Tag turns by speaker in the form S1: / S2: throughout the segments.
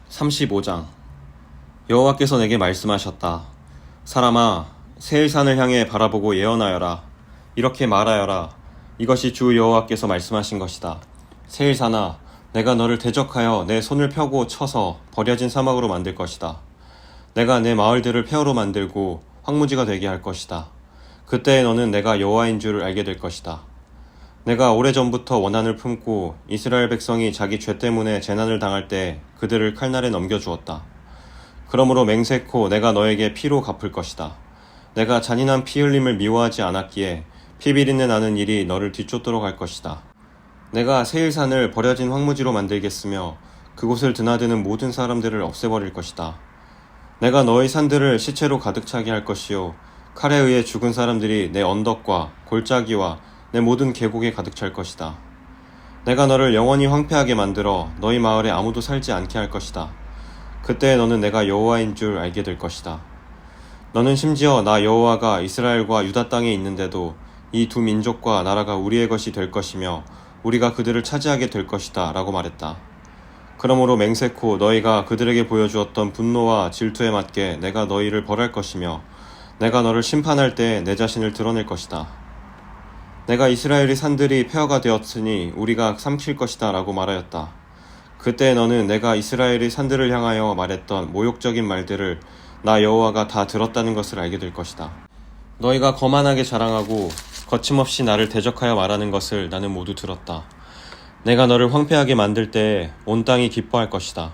S1: 35장. 여호와께서 내게 말씀하셨다. 사람아, 세일산을 향해 바라보고 예언하여라. 이렇게 말하여라. 이것이 주 여호와께서 말씀하신 것이다. 세일산아, 내가 너를 대적하여 내 손을 펴고 쳐서 버려진 사막으로 만들 것이다. 내가 내 마을들을 폐허로 만들고 황무지가 되게 할 것이다. 그때 너는 내가 여호와인 줄 알게 될 것이다. 내가 오래전부터 원한을 품고 이스라엘 백성이 자기 죄 때문에 재난을 당할 때 그들을 칼날에 넘겨주었다. 그러므로 맹세코 내가 너에게 피로 갚을 것이다. 내가 잔인한 피 흘림을 미워하지 않았기에 피비린내 나는 일이 너를 뒤쫓도록 할 것이다. 내가 세일산을 버려진 황무지로 만들겠으며 그곳을 드나드는 모든 사람들을 없애버릴 것이다. 내가 너의 산들을 시체로 가득 차게 할 것이요 칼에 의해 죽은 사람들이 내 언덕과 골짜기와 내 모든 계곡에 가득 찰 것이다. 내가 너를 영원히 황폐하게 만들어 너희 마을에 아무도 살지 않게 할 것이다. 그때 너는 내가 여호와인 줄 알게 될 것이다. 너는 심지어 나 여호와가 이스라엘과 유다 땅에 있는데도 이 두 민족과 나라가 우리의 것이 될 것이며 우리가 그들을 차지하게 될 것이다 라고 말했다. 그러므로 맹세코 너희가 그들에게 보여주었던 분노와 질투에 맞게 내가 너희를 벌할 것이며 내가 너를 심판할 때 내 자신을 드러낼 것이다. 내가 이스라엘의 산들이 폐허가 되었으니 우리가 삼킬 것이다 라고 말하였다. 그때 너는 내가 이스라엘의 산들을 향하여 말했던 모욕적인 말들을 나 여호와가 다 들었다는 것을 알게 될 것이다. 너희가 거만하게 자랑하고 거침없이 나를 대적하여 말하는 것을 나는 모두 들었다. 내가 너를 황폐하게 만들 때에 온 땅이 기뻐할 것이다.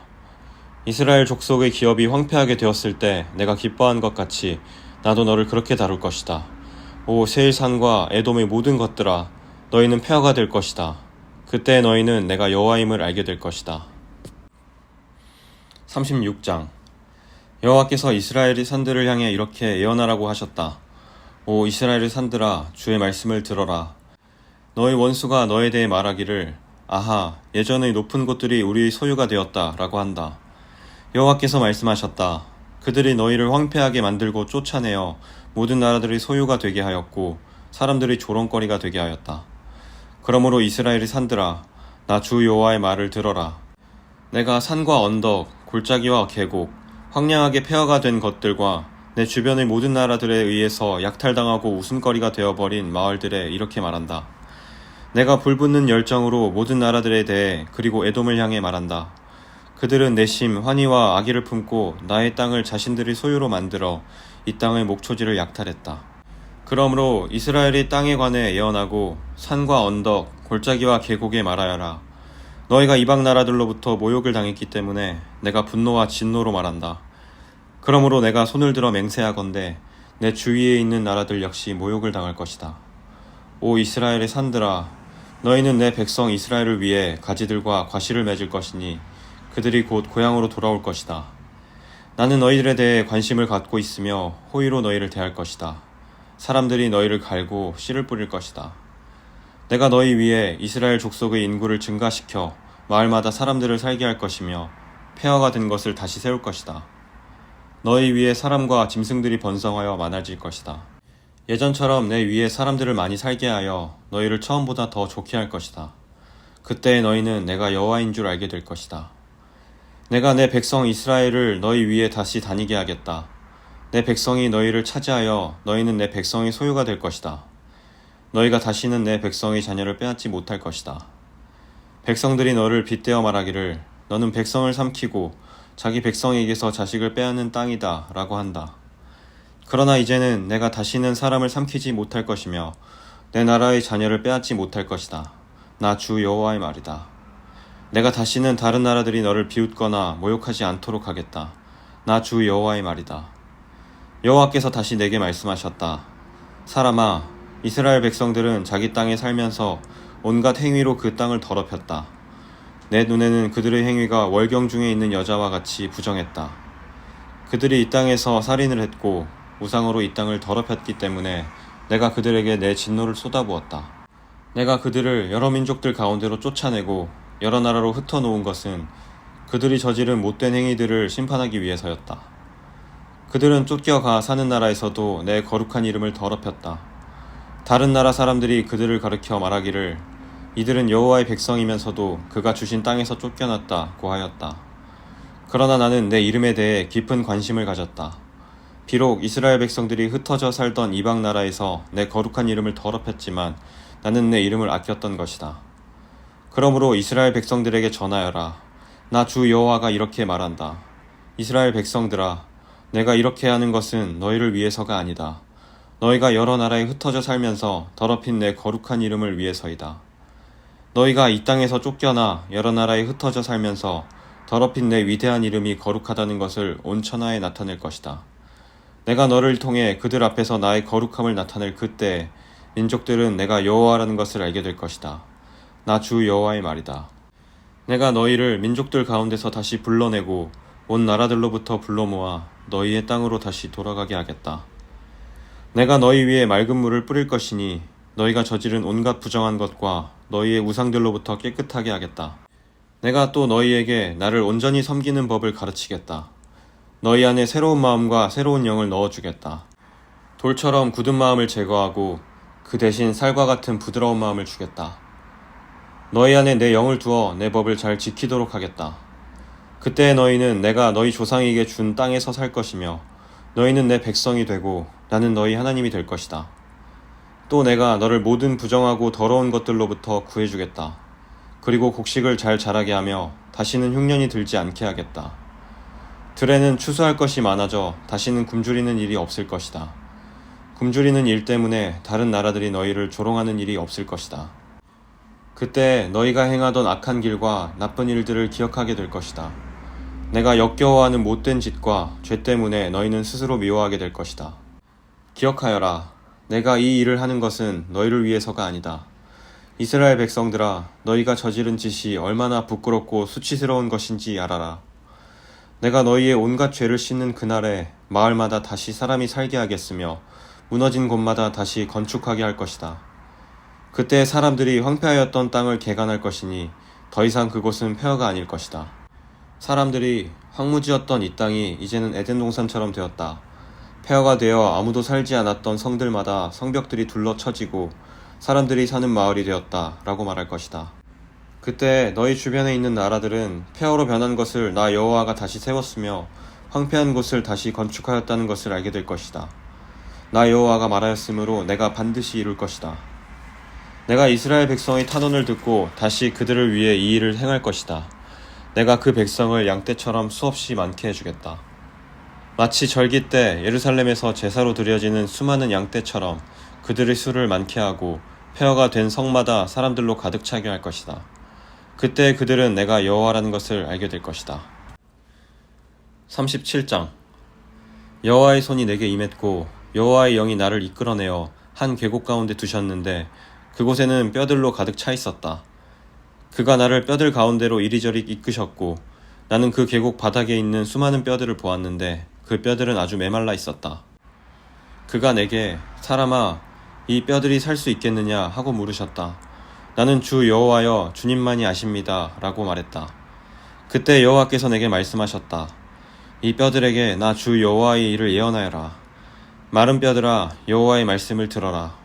S1: 이스라엘 족속의 기업이 황폐하게 되었을 때 내가 기뻐한 것 같이 나도 너를 그렇게 다룰 것이다. 오 세일산과 에돔의 모든 것들아, 너희는 폐허가 될 것이다. 그때 너희는 내가 여호와임을 알게 될 것이다. 36장. 여호와께서 이스라엘의 산들을 향해 이렇게 예언하라고 하셨다. 오 이스라엘의 산들아, 주의 말씀을 들어라. 너희 원수가 너에 대해 말하기를 아하, 예전의 높은 곳들이 우리의 소유가 되었다 라고 한다. 여호와께서 말씀하셨다. 그들이 너희를 황폐하게 만들고 쫓아내어 모든 나라들의 소유가 되게 하였고 사람들의 조롱거리가 되게 하였다. 그러므로 이스라엘의 산들아, 나 주 여호와의 말을 들어라. 내가 산과 언덕, 골짜기와 계곡, 황량하게 폐허가 된 것들과 내 주변의 모든 나라들에 의해서 약탈당하고 웃음거리가 되어버린 마을들에 이렇게 말한다. 내가 불붙는 열정으로 모든 나라들에 대해 그리고 에돔을 향해 말한다. 그들은 내심 환희와 악의를 품고 나의 땅을 자신들의 소유로 만들어 이 땅의 목초지를 약탈했다. 그러므로 이스라엘의 땅에 관해 예언하고 산과 언덕, 골짜기와 계곡에 말하여라. 너희가 이방 나라들로부터 모욕을 당했기 때문에 내가 분노와 진노로 말한다. 그러므로 내가 손을 들어 맹세하건대 내 주위에 있는 나라들 역시 모욕을 당할 것이다. 오 이스라엘의 산들아, 너희는 내 백성 이스라엘을 위해 가지들과 과실을 맺을 것이니 그들이 곧 고향으로 돌아올 것이다. 나는 너희들에 대해 관심을 갖고 있으며 호의로 너희를 대할 것이다. 사람들이 너희를 갈고 씨를 뿌릴 것이다. 내가 너희 위에 이스라엘 족속의 인구를 증가시켜 마을마다 사람들을 살게 할 것이며 폐허가 된 것을 다시 세울 것이다. 너희 위에 사람과 짐승들이 번성하여 많아질 것이다. 예전처럼 내 위에 사람들을 많이 살게 하여 너희를 처음보다 더 좋게 할 것이다. 그때 너희는 내가 여호와인 줄 알게 될 것이다. 내가 내 백성 이스라엘을 너희 위에 다시 다니게 하겠다. 내 백성이 너희를 차지하여 너희는 내 백성의 소유가 될 것이다. 너희가 다시는 내 백성의 자녀를 빼앗지 못할 것이다. 백성들이 너를 빗대어 말하기를 너는 백성을 삼키고 자기 백성에게서 자식을 빼앗는 땅이다 라고 한다. 그러나 이제는 내가 다시는 사람을 삼키지 못할 것이며 내 나라의 자녀를 빼앗지 못할 것이다. 나 주 여호와의 말이다. 내가 다시는 다른 나라들이 너를 비웃거나 모욕하지 않도록 하겠다. 나 주 여호와의 말이다. 여호와께서 다시 내게 말씀하셨다. 사람아, 이스라엘 백성들은 자기 땅에 살면서 온갖 행위로 그 땅을 더럽혔다. 내 눈에는 그들의 행위가 월경 중에 있는 여자와 같이 부정했다. 그들이 이 땅에서 살인을 했고 우상으로 이 땅을 더럽혔기 때문에 내가 그들에게 내 진노를 쏟아부었다. 내가 그들을 여러 민족들 가운데로 쫓아내고 여러 나라로 흩어놓은 것은 그들이 저지른 못된 행위들을 심판하기 위해서였다. 그들은 쫓겨가 사는 나라에서도 내 거룩한 이름을 더럽혔다. 다른 나라 사람들이 그들을 가리켜 말하기를 이들은 여호와의 백성이면서도 그가 주신 땅에서 쫓겨났다고 하였다. 그러나 나는 내 이름에 대해 깊은 관심을 가졌다. 비록 이스라엘 백성들이 흩어져 살던 이방 나라에서 내 거룩한 이름을 더럽혔지만 나는 내 이름을 아꼈던 것이다. 그러므로 이스라엘 백성들에게 전하여라. 나 주 여호와가 이렇게 말한다. 이스라엘 백성들아, 내가 이렇게 하는 것은 너희를 위해서가 아니다. 너희가 여러 나라에 흩어져 살면서 더럽힌 내 거룩한 이름을 위해서이다. 너희가 이 땅에서 쫓겨나 여러 나라에 흩어져 살면서 더럽힌 내 위대한 이름이 거룩하다는 것을 온 천하에 나타낼 것이다. 내가 너를 통해 그들 앞에서 나의 거룩함을 나타낼 그때 민족들은 내가 여호와라는 것을 알게 될 것이다. 나 주 여호와의 말이다. 내가 너희를 민족들 가운데서 다시 불러내고 온 나라들로부터 불러 모아 너희의 땅으로 다시 돌아가게 하겠다. 내가 너희 위에 맑은 물을 뿌릴 것이니 너희가 저지른 온갖 부정한 것과 너희의 우상들로부터 깨끗하게 하겠다. 내가 또 너희에게 나를 온전히 섬기는 법을 가르치겠다. 너희 안에 새로운 마음과 새로운 영을 넣어주겠다. 돌처럼 굳은 마음을 제거하고 그 대신 쌀과 같은 부드러운 마음을 주겠다. 너희 안에 내 영을 두어 내 법을 잘 지키도록 하겠다. 그때 너희는 내가 너희 조상에게 준 땅에서 살 것이며 너희는 내 백성이 되고 나는 너희 하나님이 될 것이다. 또 내가 너를 모든 부정하고 더러운 것들로부터 구해주겠다. 그리고 곡식을 잘 자라게 하며 다시는 흉년이 들지 않게 하겠다. 들에는 추수할 것이 많아져 다시는 굶주리는 일이 없을 것이다. 굶주리는 일 때문에 다른 나라들이 너희를 조롱하는 일이 없을 것이다. 그때 너희가 행하던 악한 길과 나쁜 일들을 기억하게 될 것이다. 내가 역겨워하는 못된 짓과 죄 때문에 너희는 스스로 미워하게 될 것이다. 기억하여라. 내가 이 일을 하는 것은 너희를 위해서가 아니다. 이스라엘 백성들아, 너희가 저지른 짓이 얼마나 부끄럽고 수치스러운 것인지 알아라. 내가 너희의 온갖 죄를 씻는 그날에 마을마다 다시 사람이 살게 하겠으며 무너진 곳마다 다시 건축하게 할 것이다. 그때 사람들이 황폐하였던 땅을 개간할 것이니 더 이상 그곳은 폐허가 아닐 것이다. 사람들이 황무지였던 이 땅이 이제는 에덴 동산처럼 되었다. 폐허가 되어 아무도 살지 않았던 성들마다 성벽들이 둘러쳐지고 사람들이 사는 마을이 되었다 라고 말할 것이다. 그때 너희 주변에 있는 나라들은 폐허로 변한 것을 나 여호와가 다시 세웠으며 황폐한 곳을 다시 건축하였다는 것을 알게 될 것이다. 나 여호와가 말하였으므로 내가 반드시 이룰 것이다. 내가 이스라엘 백성의 탄원을 듣고 다시 그들을 위해 이 일을 행할 것이다. 내가 그 백성을 양떼처럼 수없이 많게 해주겠다. 마치 절기 때 예루살렘에서 제사로 드려지는 수많은 양떼처럼 그들의 수를 많게 하고 폐허가 된 성마다 사람들로 가득 차게 할 것이다. 그때 그들은 내가 여호와라는 것을 알게 될 것이다. 37장. 여호와의 손이 내게 임했고 여호와의 영이 나를 이끌어내어 한 계곡 가운데 두셨는데 그곳에는 뼈들로 가득 차 있었다. 그가 나를 뼈들 가운데로 이리저리 이끄셨고 나는 그 계곡 바닥에 있는 수많은 뼈들을 보았는데 그 뼈들은 아주 메말라 있었다. 그가 내게 사람아, 이 뼈들이 살 수 있겠느냐 하고 물으셨다. 나는 주 여호와여 주님만이 아십니다 라고 말했다. 그때 여호와께서 내게 말씀하셨다. 이 뼈들에게 나 주 여호와의 일을 예언하여라. 마른 뼈들아, 여호와의 말씀을 들어라.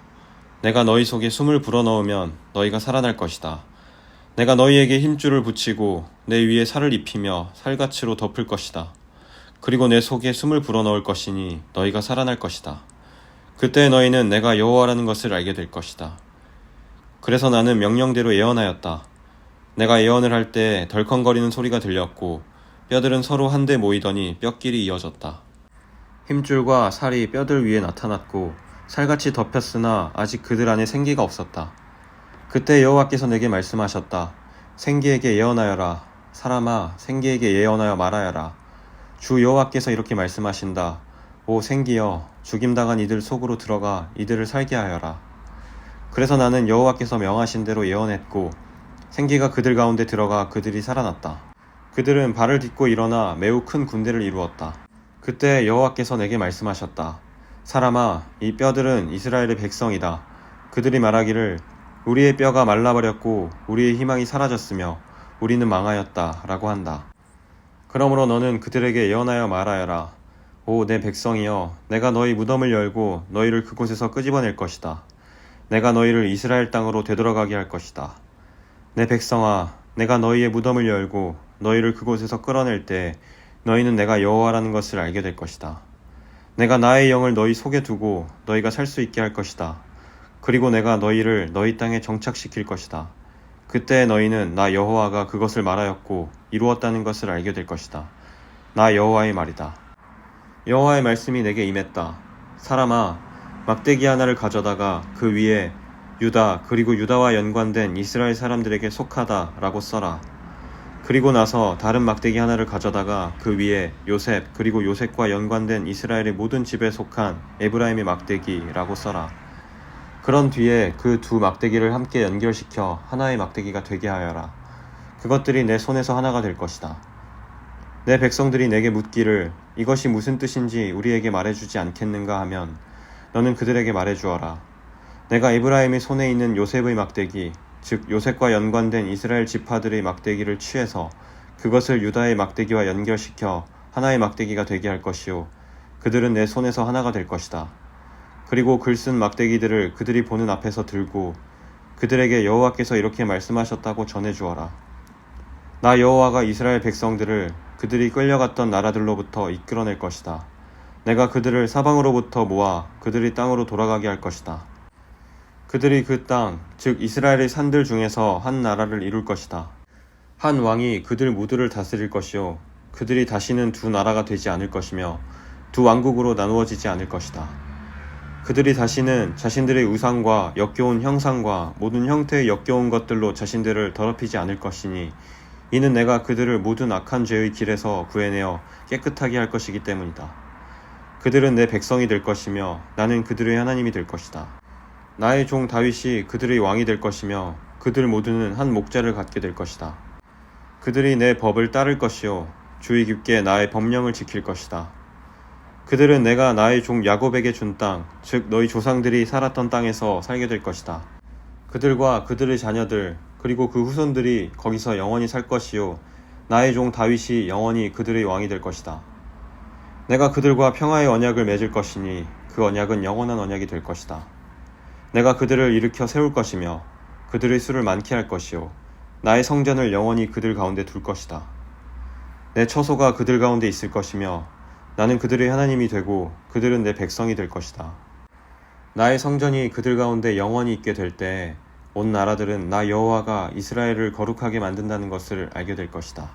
S1: 내가 너희 속에 숨을 불어넣으면 너희가 살아날 것이다. 내가 너희에게 힘줄을 붙이고 내 위에 살을 입히며 살갗으로 덮을 것이다. 그리고 내 속에 숨을 불어넣을 것이니 너희가 살아날 것이다. 그때 너희는 내가 여호와라는 것을 알게 될 것이다. 그래서 나는 명령대로 예언하였다. 내가 예언을 할 때 덜컹거리는 소리가 들렸고 뼈들은 서로 한데 모이더니 뼈끼리 이어졌다. 힘줄과 살이 뼈들 위에 나타났고 살같이 덮였으나 아직 그들 안에 생기가 없었다. 그때 여호와께서 내게 말씀하셨다. 생기에게 예언하여라. 사람아, 생기에게 예언하여 말하여라. 주 여호와께서 이렇게 말씀하신다. 오 생기여, 죽임당한 이들 속으로 들어가 이들을 살게 하여라. 그래서 나는 여호와께서 명하신 대로 예언했고 생기가 그들 가운데 들어가 그들이 살아났다. 그들은 발을 딛고 일어나 매우 큰 군대를 이루었다. 그때 여호와께서 내게 말씀하셨다. 사람아, 이 뼈들은 이스라엘의 백성이다. 그들이 말하기를 우리의 뼈가 말라버렸고 우리의 희망이 사라졌으며 우리는 망하였다 라고 한다. 그러므로 너는 그들에게 예언하여 말하여라. 오 내 백성이여, 내가 너희 무덤을 열고 너희를 그곳에서 끄집어낼 것이다. 내가 너희를 이스라엘 땅으로 되돌아가게 할 것이다. 내 백성아, 내가 너희의 무덤을 열고 너희를 그곳에서 끌어낼 때 너희는 내가 여호와라는 것을 알게 될 것이다. 내가 나의 영을 너희 속에 두고 너희가 살 수 있게 할 것이다. 그리고 내가 너희를 너희 땅에 정착시킬 것이다. 그때 너희는 나 여호와가 그것을 말하였고 이루었다는 것을 알게 될 것이다. 나 여호와의 말이다. 여호와의 말씀이 내게 임했다. 사람아, 막대기 하나를 가져다가 그 위에 유다 그리고 유다와 연관된 이스라엘 사람들에게 속하다 라고 써라. 그리고 나서 다른 막대기 하나를 가져다가 그 위에 요셉 그리고 요셉과 연관된 이스라엘의 모든 집에 속한 에브라임의 막대기라고 써라. 그런 뒤에 그 두 막대기를 함께 연결시켜 하나의 막대기가 되게 하여라. 그것들이 내 손에서 하나가 될 것이다. 내 백성들이 내게 묻기를 이것이 무슨 뜻인지 우리에게 말해주지 않겠는가 하면 너는 그들에게 말해주어라. 내가 에브라임의 손에 있는 요셉의 막대기 즉 요셉과 연관된 이스라엘 지파들의 막대기를 취해서 그것을 유다의 막대기와 연결시켜 하나의 막대기가 되게 할 것이요 그들은 내 손에서 하나가 될 것이다. 그리고 글 쓴 막대기들을 그들이 보는 앞에서 들고 그들에게 여호와께서 이렇게 말씀하셨다고 전해주어라. 나 여호와가 이스라엘 백성들을 그들이 끌려갔던 나라들로부터 이끌어낼 것이다. 내가 그들을 사방으로부터 모아 그들이 땅으로 돌아가게 할 것이다. 그들이 그 땅, 즉 이스라엘의 산들 중에서 한 나라를 이룰 것이다. 한 왕이 그들 모두를 다스릴 것이요 그들이 다시는 두 나라가 되지 않을 것이며 두 왕국으로 나누어지지 않을 것이다. 그들이 다시는 자신들의 우상과 역겨운 형상과 모든 형태의 역겨운 것들로 자신들을 더럽히지 않을 것이니 이는 내가 그들을 모든 악한 죄의 길에서 구해내어 깨끗하게 할 것이기 때문이다. 그들은 내 백성이 될 것이며 나는 그들의 하나님이 될 것이다. 나의 종 다윗이 그들의 왕이 될 것이며 그들 모두는 한 목자를 갖게 될 것이다. 그들이 내 법을 따를 것이요 주의 깊게 나의 법령을 지킬 것이다. 그들은 내가 나의 종 야곱에게 준 땅, 즉 너희 조상들이 살았던 땅에서 살게 될 것이다. 그들과 그들의 자녀들 그리고 그 후손들이 거기서 영원히 살 것이요 나의 종 다윗이 영원히 그들의 왕이 될 것이다. 내가 그들과 평화의 언약을 맺을 것이니 그 언약은 영원한 언약이 될 것이다. 내가 그들을 일으켜 세울 것이며 그들의 수를 많게 할 것이요 나의 성전을 영원히 그들 가운데 둘 것이다. 내 처소가 그들 가운데 있을 것이며 나는 그들의 하나님이 되고 그들은 내 백성이 될 것이다. 나의 성전이 그들 가운데 영원히 있게 될 때 온 나라들은 나 여호와가 이스라엘을 거룩하게 만든다는 것을 알게 될 것이다.